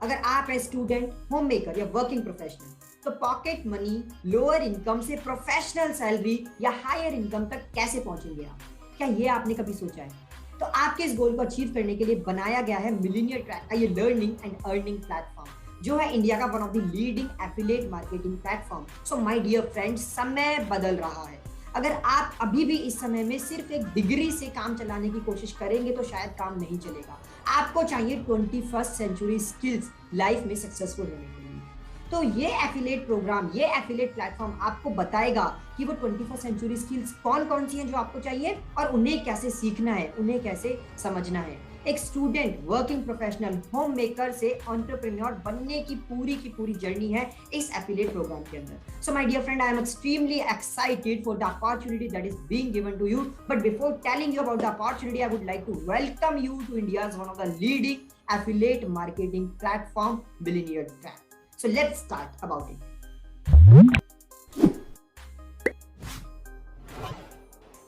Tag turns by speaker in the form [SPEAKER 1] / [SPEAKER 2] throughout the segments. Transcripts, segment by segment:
[SPEAKER 1] अगर आप है स्टूडेंट, होम मेकर या वर्किंग प्रोफेशनल, तो पॉकेट मनी, लोअर इनकम से प्रोफेशनल सैलरी या हायर इनकम तक कैसे पहुंचेंगे आप? क्या ये आपने कभी सोचा है? तो आपके इस गोल को अचीव करने के लिए बनाया गया है मिलीनियर ट्रैक का ये लर्निंग एंड अर्निंग प्लेटफॉर्म, जो है इंडिया का one of the leading affiliate marketing platform. So my dear friends, समय बदल रहा है। अगर आप अभी भी इस समय में सिर्फ एक डिग्री से काम चलाने की कोशिश करेंगे तो शायद काम नहीं चलेगा। आपको चाहिए 21st सेंचुरी स्किल्स लाइफ में सक्सेसफुल होने के लिए। तो ये एफिलिएट प्रोग्राम, ये एफिलिएट प्लेटफॉर्म आपको बताएगा कि वो 21st सेंचुरी स्किल्स कौन कौन सी हैं जो आपको चाहिए और उन्हें कैसे सीखना है, उन्हें कैसे समझना है। एक student, working professional, home maker से एंटरप्रेन्योर बनने की पूरी जर्नी है इस एफिलिएट प्रोग्राम के अंदर। So my dear friend, I am extremely excited for the opportunity that is being given to you. But before telling you about the opportunity, I would like to welcome you to India's one of the leading affiliate marketing platform, Millionaire Track. So let's start about it.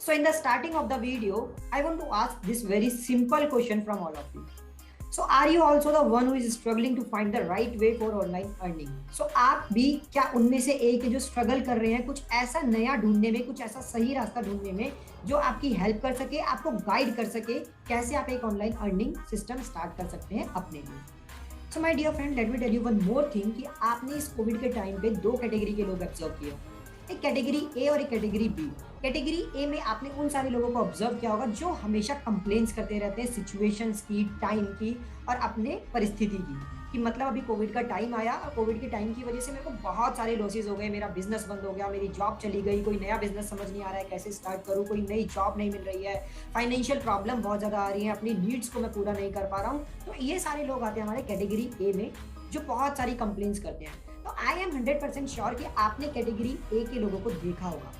[SPEAKER 1] So in the starting of the video, I want to ask this very simple question from all of you. So are you also the one who is struggling to find the right way for online earning? So आप भी क्या उनमें से एक है जो struggle कर रहे हैं कुछ ऐसा नया ढूंढने में, कुछ ऐसा सही रास्ता ढूंढने में जो आपकी हेल्प कर सके, आपको गाइड कर सके कैसे आप एक ऑनलाइन अर्निंग सिस्टम स्टार्ट कर सकते हैं अपने लिए। So my dear friend, let me tell you one more thing कि आपने इस कोविड के टाइम पे दो कैटेगरी के लोग ऑब्जर्व किए, एक कैटेगरी ए और एक कैटेगरी बी। कैटेगरी ए में आपने उन सारे लोगों को ऑब्जर्व किया होगा जो हमेशा कंप्लेंट्स करते रहते हैं सिचुएशंस की, टाइम की और अपने परिस्थिति की, कि मतलब अभी कोविड का टाइम आया और कोविड के टाइम की वजह से मेरे को बहुत सारे लॉसेज हो गए, मेरा बिजनेस बंद हो गया, मेरी जॉब चली गई, कोई नया बिजनेस समझ नहीं आ रहा है कैसे स्टार्ट करूँ, कोई नई जॉब नहीं मिल रही है, फाइनेंशियल प्रॉब्लम बहुत ज़्यादा आ रही है, अपनी नीड्स को मैं पूरा नहीं कर पा रहा हूँ। तो ये सारे लोग आते हैं हमारे कैटेगरी ए में जो बहुत सारी कंप्लेंट्स करते हैं। तो आई एम 100% श्योर कि आपने कैटेगरी ए के लोगों को देखा होगा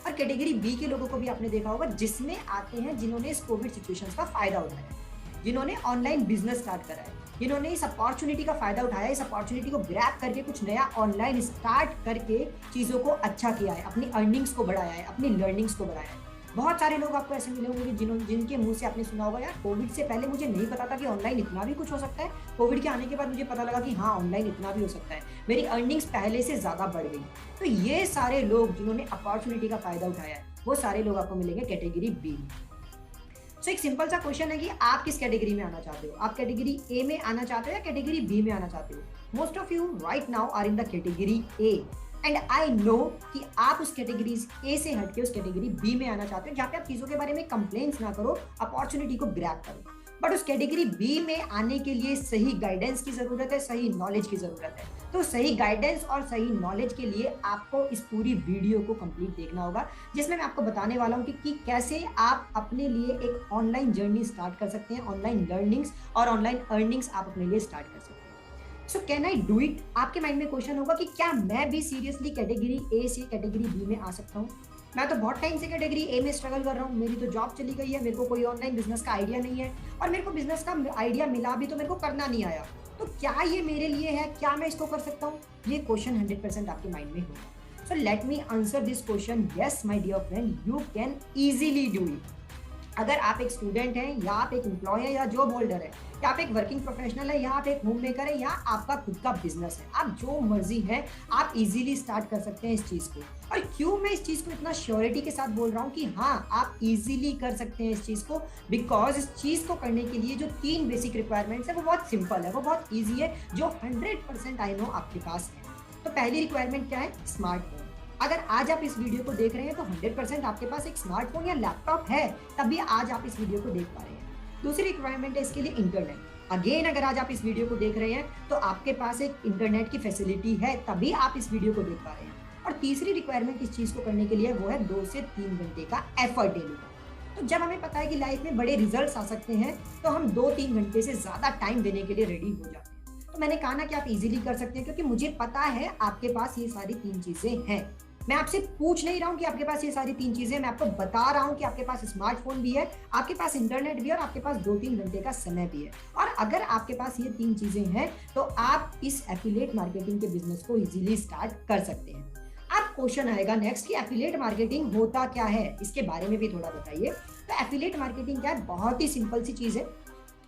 [SPEAKER 1] और कैटेगरी बी के लोगों को भी आपने देखा होगा, जिसमें आते हैं जिन्होंने इस कोविड सिचुएशंस का फायदा उठाया, जिन्होंने ऑनलाइन बिजनेस स्टार्ट करा है, जिन्होंने इस अपॉर्चुनिटी का फायदा उठाया, इस अपॉर्चुनिटी को ग्रैब करके कुछ नया ऑनलाइन स्टार्ट करके चीज़ों को अच्छा किया है, अपनी अर्निंग्स को बढ़ाया है, अपनी लर्निंग्स को बढ़ाया है। बहुत सारे लोग आपको ऐसे मिले होंगे जिनके मुंह से आपने सुना होगा, यार कोविड से पहले मुझे नहीं पता था कि ऑनलाइन इतना भी कुछ हो सकता है, कोविड के आने के बाद मुझे पता लगा कि हाँ ऑनलाइन इतना भी हो सकता है, मेरी अर्निंग्स पहले से ज़्यादा बढ़ गई। तो ये सारे लोग जिन्होंने अपॉर्चुनिटी का फायदा उठाया है वो सारे लोग आपको मिलेंगे कैटेगरी बी। सो एक सिंपल सा क्वेश्चन है कि आप किस कैटेगरी में आना चाहते हो? आप कैटेगरी ए में आना चाहते हो या कैटेगरी बी में आना चाहते हो? Most of you right now are in the category A and I know कि आप उस कैटेगरीज ए से हटके उस कैटेगरी बी में आना चाहते हो, जहाँ पे आप चीज़ों के बारे में कंप्लेंट्स ना करो, अपॉर्चुनिटी को ग्रैब करो। बट उस कैटेगरी बी में आने के लिए सही गाइडेंस की ज़रूरत है, सही नॉलेज की ज़रूरत है। तो सही गाइडेंस और सही नॉलेज के लिए आपको इस पूरी वीडियो को कंप्लीट देखना होगा, जिसमें मैं आपको बताने वाला हूँ कि कैसे आप अपने लिए एक ऑनलाइन जर्नी स्टार्ट कर सकते हैं, ऑनलाइन लर्निंग्स और ऑनलाइन अर्निंग्स आप अपने लिए स्टार्ट कर सकते हैं। So can I do it? आपके माइंड में क्वेश्चन होगा कि क्या मैं भी सीरियसली कैटेगरी ए से कैटेगरी बी में आ सकता हूँ? मैं तो बहुत टाइम से कैटेगरी ए में स्ट्रगल कर रहा हूँ, मेरी तो जॉब चली गई है, मेरे को कोई ऑनलाइन बिजनेस का आइडिया नहीं है और मेरे को बिजनेस का आइडिया मिला भी तो मेरे को करना नहीं आया। तो क्या ये मेरे लिए है? क्या मैं इसको कर सकता हूँ? ये क्वेश्चन 100% आपके माइंड में होगा। So let me answer this question. Yes my dear friend, you can easily do it. अगर आप एक स्टूडेंट हैं या आप एक एम्प्लॉय है या जॉब होल्डर है या आप एक वर्किंग प्रोफेशनल है या आप एक होम मेकर है या आपका खुद का बिजनेस है, आप जो मर्जी है आप इजीली स्टार्ट कर सकते हैं इस चीज़ को। और क्यों मैं इस चीज़ को इतना श्योरिटी के साथ बोल रहा हूँ कि हाँ आप इजीली कर सकते हैं इस चीज़ को? बिकॉज इस चीज़ को करने के लिए जो 3 बेसिक रिक्वायरमेंट्स है वो बहुत सिंपल है, वो बहुत ईजी है, जो 100% आई नो आपके पास है। तो पहली रिक्वायरमेंट क्या है? स्मार्टफोन। अगर आज आप इस वीडियो को देख रहे हैं तो 100% आपके पास एक स्मार्टफोन या लैपटॉप है, तभी आज आप इस वीडियो को देख पा रहे हैं। दूसरी रिक्वायरमेंट है इसके लिए इंटरनेट। अगेन अगर आज आप इस वीडियो को देख रहे हैं तो आपके पास एक इंटरनेट की फैसिलिटी है, तभी आप इस वीडियो को देख पा रहे हैं। और तीसरी रिक्वायरमेंट इस चीज़ को करने के लिए वो है 2 से 3 घंटे का एफर्ट डेली का। तो जब हमें पता है कि लाइफ में बड़े रिजल्ट्स आ सकते हैं तो हम 2-3 घंटे से ज़्यादा टाइम देने के लिए रेडी हो जाते हैं। तो मैंने कहा ना कि आप इजीली कर सकते हैं, क्योंकि मुझे पता है आपके पास ये सारी 3 चीज़ें हैं। मैं आपसे पूछ नहीं रहा हूं कि आपके पास ये सारी 3 चीजें, मैं आपको बता रहा हूं कि आपके पास स्मार्टफोन भी है, आपके पास इंटरनेट भी है और आपके पास 2-3 घंटे का समय भी है। और अगर आपके पास ये 3 चीजें हैं तो आप इस एफिलिएट मार्केटिंग के बिजनेस को इजीली स्टार्ट कर सकते हैं। अब क्वेश्चन आएगा नेक्स्ट कि एफिलिएट मार्केटिंग होता क्या है, इसके बारे में भी थोड़ा बताइए। तो एफिलिएट मार्केटिंग क्या है? बहुत ही सिंपल सी चीज है।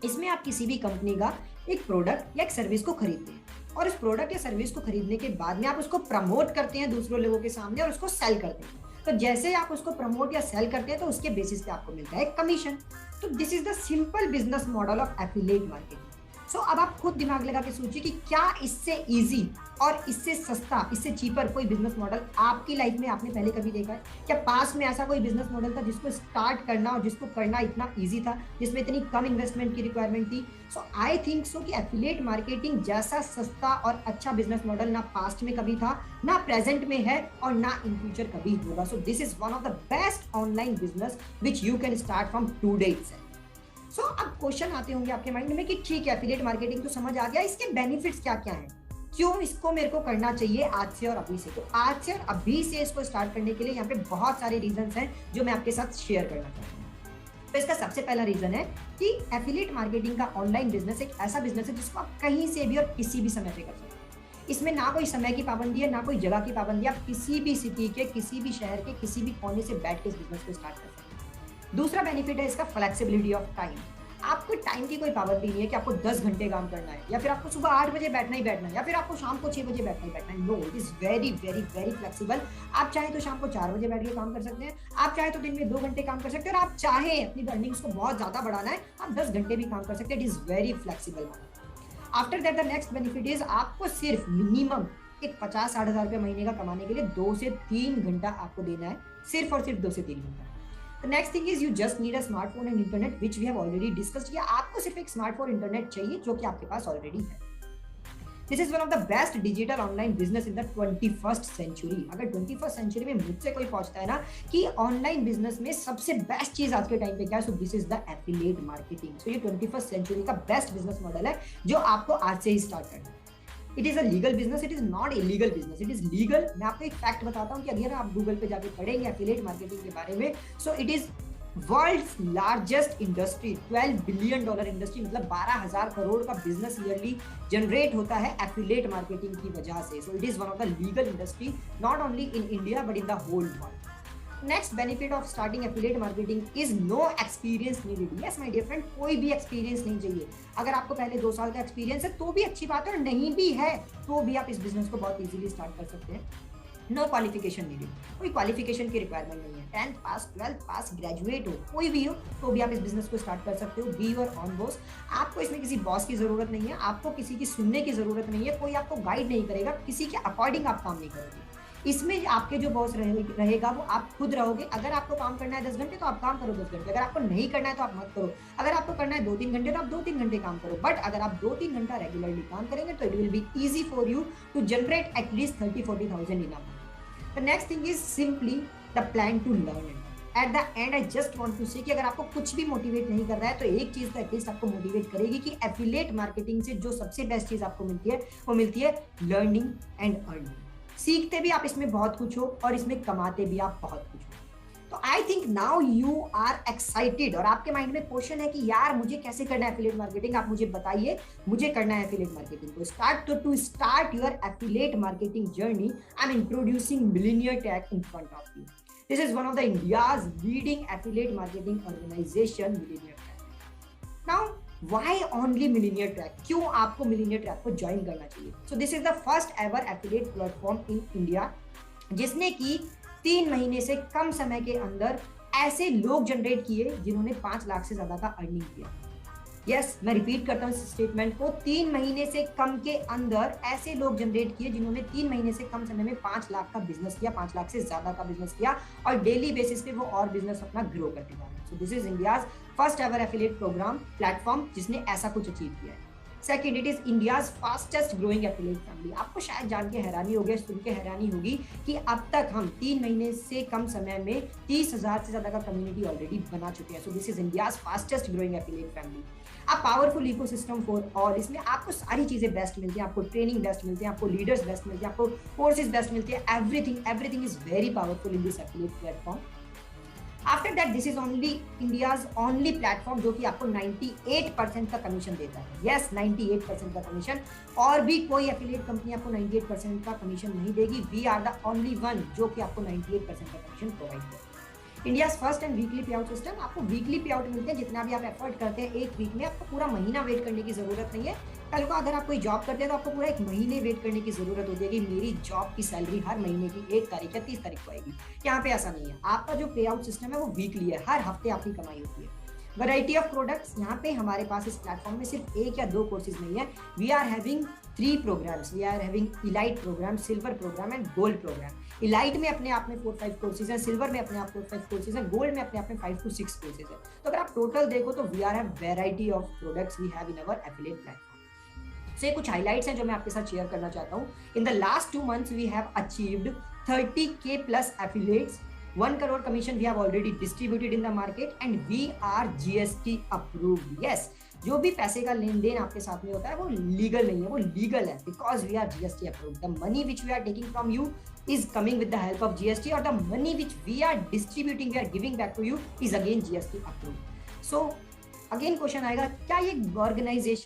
[SPEAKER 1] इसमें आप किसी भी कंपनी का एक प्रोडक्ट या एक सर्विस को खरीदते हैं और इस प्रोडक्ट या सर्विस को खरीदने के बाद में आप उसको प्रमोट करते हैं दूसरे लोगों के सामने और उसको सेल करते हैं। तो जैसे आप उसको प्रमोट या सेल करते हैं तो उसके बेसिस पे आपको मिलता है कमीशन। तो this is the simple business model of affiliate marketing. So अब आप खुद दिमाग लगा के सोचिए कि क्या इससे इजी और इससे सस्ता, इससे चीपर कोई बिजनेस मॉडल आपकी लाइफ में आपने पहले कभी देखा है? क्या पास में ऐसा कोई बिजनेस मॉडल था जिसको स्टार्ट करना और जिसको करना इतना इजी था, जिसमें इतनी कम इन्वेस्टमेंट की रिक्वायरमेंट थी? सो आई थिंक सो कि एफिलिएट मार्केटिंग जैसा सस्ता और अच्छा बिजनेस मॉडल ना पास्ट में कभी था, ना प्रेजेंट में है और ना इन फ्यूचर कभी होगा। So this is one of the best online business which you can start from today itself. So अब क्वेश्चन आते होंगे आपके माइंड में कि ठीक है, एफिलिएट मार्केटिंग तो समझ आ गया, इसके बेनिफिट्स क्या क्या हैं, क्यों इसको मेरे को करना चाहिए आज से और अभी से? तो आज से और अभी से इसको स्टार्ट करने के लिए यहाँ पे बहुत सारे रीजंस हैं जो मैं आपके साथ शेयर करना चाहता हूँ। तो इसका सबसे पहला रीजन है कि एफिलिएट मार्केटिंग का ऑनलाइन बिजनेस एक ऐसा बिजनेस है जिसको आप कहीं से भी और किसी भी समय पे कर सकते हैं। इसमें ना कोई समय की पाबंदी है, ना कोई जगह की पाबंदी है। आप किसी भी सिटी के, किसी भी शहर के, किसी भी कोने से बैठ के इस बिजनेस को स्टार्ट कर सकते हैं। दूसरा बेनिफिट है इसका फ्लेक्सिबिलिटी ऑफ टाइम। आपको टाइम की कोई पाबंदी नहीं है कि आपको 10 घंटे काम करना है, या फिर आपको सुबह 8 बजे बैठना ही बैठना है, या फिर आपको शाम को 6 बजे बैठना ही बैठना है। No, it is very very very flexible. आप चाहे तो शाम को 4 बजे बैठ के काम कर सकते हैं, आप चाहे तो दिन में 2 घंटे काम कर सकते हैं, और आप चाहे अपनी अर्निंग्स को बहुत ज्यादा बढ़ाना है, आप 10 घंटे भी काम कर सकते हैं। It is very flexible. After that the next benefit is आपको सिर्फ मिनिमम एक 50-60 हजार रुपये महीने का कमाने के लिए 2 से 3 घंटा आपको देना है, सिर्फ और सिर्फ 2 से 3 घंटा। The next thing is you just need a smartphone and internet, which we have already discussed. या आपको सिर्फ एक स्मार्टफोन इंटरनेट चाहिए जो कि आपके पास ऑलरेडी है। This is one of the best digital online business in the 21st century. अगर 21st century में मुझसे कोई पूछता है ना कि ऑनलाइन बिजनेस में सबसे बेस्ट चीज आज के टाइम पे क्या है, so this is the affiliate marketing. So ये 21st century का बेस्ट बिजनेस मॉडल है जो आपको आज से ही स्टार्ट करना है। It is a legal business, it is not illegal business, it is legal. मैं आपको एक फैक्ट बताता हूँ कि अगर आप गूगल पे जाके पढ़ेंगे एफिलिएट मार्केटिंग के बारे में, so it is world's largest industry, $12 billion industry, मतलब 12,000 करोड़ का बिजनेस ईयरली जनरेट होता है एफिलिएट मार्केटिंग की वजह से। So it is one of the legal industry not only in India but in the whole world. Next benefit of starting affiliate marketing is no experience needed. Yes my dear friend, कोई भी experience नहीं चाहिए। अगर आपको पहले 2 साल का experience है तो भी अच्छी बात है, और नहीं भी है तो भी आप इस बिजनेस को बहुत इजीली स्टार्ट कर सकते हैं। नो क्वालिफिकेशन नीडेड, कोई क्वालिफिकेशन की रिक्वायरमेंट नहीं है। 10th पास, 12th पास, ग्रेजुएट हो, कोई भी हो तो भी आप इस बिजनेस को स्टार्ट कर सकते हो। Be your on boss. आपको इसमें किसी बॉस की जरूरत नहीं है, आपको किसी की सुनने की जरूरत नहीं है, कोई आपको गाइड नहीं करेगा, किसी के अकॉर्डिंग आप काम नहीं करोगे। इसमें आपके जो बॉस रहेगा वो आप खुद रहोगे। अगर आपको काम करना है 10 घंटे तो आप काम करो 10 घंटे, अगर आपको नहीं करना है तो आप मत करो। अगर आपको करना है 2-3 घंटे तो आप 2-3 घंटे काम करो, बट अगर आप 2-3 घंटा रेगुलरली काम करेंगे तो it will be easy for you to generate at least 30-40,000 in a month. The next thing is simply the plan to learn it. At the end I just want to say कि अगर आपको कुछ भी motivate नहीं कर रहा है तो एक चीज तो एटलीस्ट आपको मोटिवेट करेगी कि एफिलिएट मार्केटिंग से जो सबसे बेस्ट चीज आपको मिलती है वो मिलती है लर्निंग एंड अर्निंग। सीखते भी आप इसमें बहुत कुछ हो और इसमें कमाते भी आप बहुत कुछ हो। तो I think now you are excited, और आपके माइंड में क्वेश्चन है कि यार मुझे कैसे करना है एफिलिएट मार्केटिंग, आप मुझे बताइए मुझे करना है एफिलिएट मार्केटिंग को स्टार्ट। तो to start your affiliate marketing journey I am introducing Millionaire Tag in front of you. This is one of the India's leading affiliate marketing organisation Millionaire Tag. Now Why only Millionaire Track? क्यों आपको Millionaire Track को join करना चाहिए? So this is the first ever affiliate platform in India, जिसने की 3 महीने से कम समय के अंदर ऐसे लोग जनरेट किए जिन्होंने 5 लाख से ज्यादा का अर्निंग किया। यस, मैं रिपीट करता हूँ इस स्टेटमेंट को, 3 महीने से कम के अंदर ऐसे लोग जनरेट किए जिन्होंने 3 महीने से कम समय में 5 लाख का बिजनेस किया, 5 लाख से ज्यादा का बिजनेस किया, और डेली बेसिस पे वो और बिजनेस अपना ग्रो करते जा रहे हैं। So this is India's first ever affiliate program platform जिसने ऐसा कुछ अचीव किया है। Second, it is India's fastest growing affiliate family. आपको शायद जान के हैरानी होगी, सुन के हैरानी होगी कि अब तक हम 3 महीने से कम समय में 30,000 से ज्यादा का कम्युनिटी ऑलरेडी बना चुके हैं। So this is India's fastest growing affiliate family. A powerful ecosystem for all, इसमें आपको सारी चीजें बेस्ट मिलती हैं, आपको ट्रेनिंग बेस्ट मिलती है, आपको लीडर्स बेस्ट मिलते हैं, आपको कोर्सेज बेस्ट मिलते हैं, everything is very powerful in this affiliate platform. After that this is only India's only platform जो कि आपको 98% का कमीशन देता है। यस, 98% का कमीशन, और भी कोई एफिलिएट कंपनी आपको 98% का कमीशन नहीं देगी। We are the only one जो कि आपको 98% का कमीशन प्रोवाइड करता है। India's first and weekly payout system, आपको वीकली पे आउट मिलते हैं। जितना भी आप एफर्ट करते हैं एक वीक में, आपको पूरा महीना वेट करने की जरूरत नहीं है। कल को अगर आप कोई जॉब करते हैं तो आपको पूरा 1 महीने वेट करने की जरूरत होती है कि मेरी जॉब की सैलरी हर महीने की 1 तारीख या 30 तारीख को आएगी। यहाँ पे ऐसा नहीं है, आपका जो पे आउट सिस्टम है वो वीकली है, हर हफ्ते आपकी कमाई होती है। वैरायटी ऑफ प्रोडक्ट्स, यहाँ पे हमारे पास इस प्लेटफॉर्म में सिर्फ 1 या 2 कोर्सेज नहीं है, we are having 3 programs, we are having elite program, silver program and gold program. Elite में अपने आप में 4-5 कोर्सेज हैं, सिल्वर में अपने आप 4-5 कोर्सेज हैं, गोल्ड में अपने आप में 5 to 6 कोर्सेज हैं। तो अगर आप टोटल देखो तो we are have variety of products we have in our affiliate platform. से कुछ हाइलाइट्स हैं जो मैं आपके साथ शेयर करना चाहता हूँ। In the last 2 months we have achieved 30K plus affiliates, 1 crore commission we have already distributed in the market and we are GST approved. Yes, जो भी पैसे का लेन देन आपके साथ में होता है वो लीगल नहीं है, वो लीगल है because we are GST approved. The money which we are taking from you is coming with the help of GST, और the money which we are distributing, we are giving back to you is again GST approved. So again question आएगा, क्या ये organisation